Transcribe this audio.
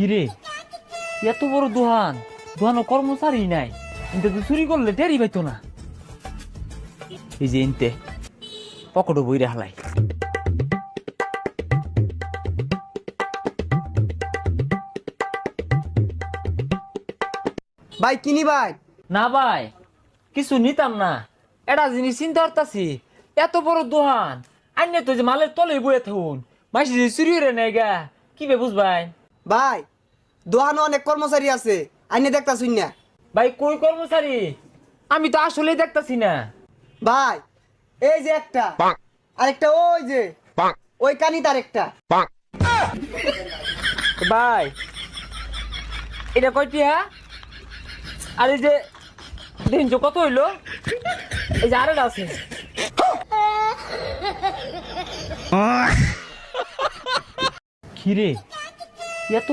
কিরে এত বড় দোহানো কর্মচারী নাই, কিন্তু তুই চুরি করলে টেরি পাইতো না। এই যে ইনতে পকেটও বইরে হালাই। ভাই কিনি ভাই। না ভাই, কিছু নিতাম না। এটা জিনিস চিন্তা করতাছি, এত বড় দোহান আইনে তো যে মালের তলে বয়ে থাকুন, মাসি যে চুরি রে নেই গা, কি বে বুঝবাই? ভাই দোকানে অনেক কর্মচারী আছে, আইনে দেখতা শুন না। ভাই কই কর্মচারী? আমি তো আসলেই দেখতাছি না। ভাই এই যে একটা, আরেকটা ওই যে ওই কানি তার একটা। ভাই এটা কয়টি হ্যাঁ? আর এই যে দিন কত হইলো? এই যে আরেকটা আছে। কিরে এত